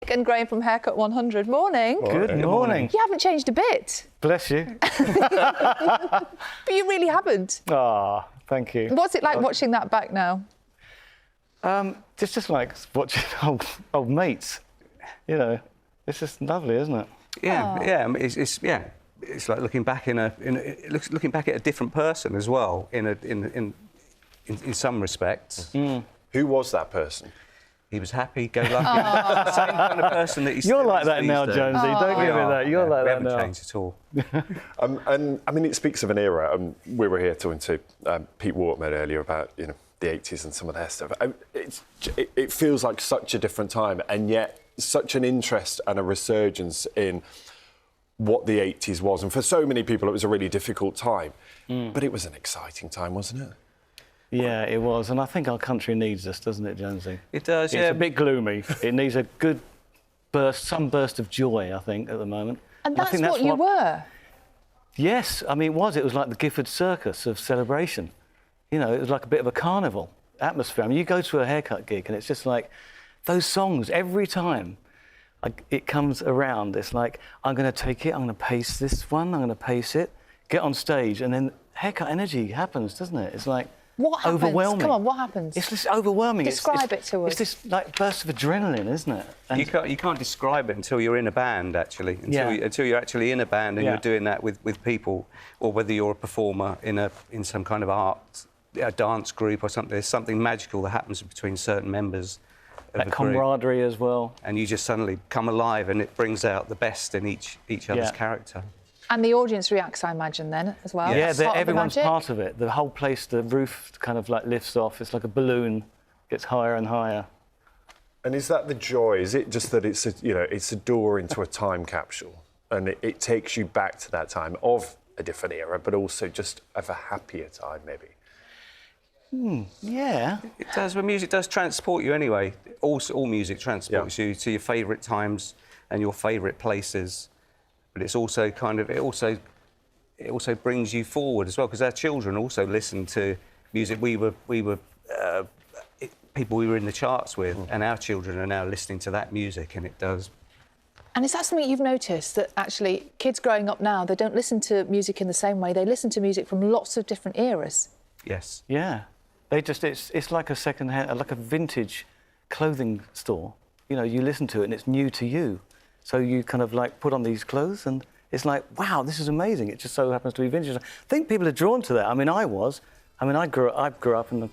Nick and Graham from Haircut 100. Morning. Good morning. You haven't changed a bit. Bless you. But you really haven't. Ah, thank you. What's it like watching that back now? Just like watching old mates. You know, it's just lovely, isn't it? Yeah, yeah. I mean, it's like looking back looking back at a different person as well. In some respects. Mm. Who was that person? He was happy-go-lucky. Same kind of person that You're like that now, Jonesy. Don't give me that. You're like that now. We haven't changed at all. And I mean, it speaks of an era. We were here talking to Pete Waterman earlier about the 80s and some of their stuff. It feels like such a different time, and yet such an interest and a resurgence in what the 80s was. And for so many people, it was a really difficult time. But it was an exciting time, wasn't it? Yeah, it was. And I think our country needs us, doesn't it, Jonesy? It does, yeah. It's a bit gloomy. It needs a good some burst of joy, I think, at the moment. And that's what you were. Yes. I mean, it was like the Gifford Circus of celebration. You know, it was like a bit of a carnival atmosphere. I mean, you go to a haircut gig and it's just like those songs every time it comes around. It's like, I'm going to take it, I'm going to pace this one, I'm going to pace it, get on stage, and then haircut energy happens, doesn't it? It's like what happens? Overwhelming. Come on, what happens? It's just overwhelming. Describe it to us. It's this like burst of adrenaline, isn't it? And you can't describe it until you're in a band, actually. Until you're actually in a band and you're doing that with people, or whether you're a performer in some kind of art, a dance group or something. There's something magical that happens between certain members of that camaraderie as well. And you just suddenly come alive, and it brings out the best in each other's character. And the audience reacts, I imagine, then, as well? Yeah, everyone's part of it. The whole place, the roof kind of like lifts off. It's like a balloon, gets higher and higher. And is that the joy? Is it just that it's a door into a time capsule, and it takes you back to that time of a different era, but also just of a happier time, maybe? Yeah. It does. Well, music does transport you anyway. All music transports you to your favourite times and your favourite places. But it's also it also brings you forward as well, because our children also listen to music. We were people we were in the charts with, and our children are now listening to that music, and it does. And is that something you've noticed, that actually kids growing up now, they don't listen to music in the same way? They listen to music from lots of different eras. Yes. Yeah. It's like a second-hand, like a vintage clothing store. You know, you listen to it and it's new to you. So you kind of like put on these clothes and it's like, wow, this is amazing. It just so happens to be vintage. I think people are drawn to that. I mean, I grew up in the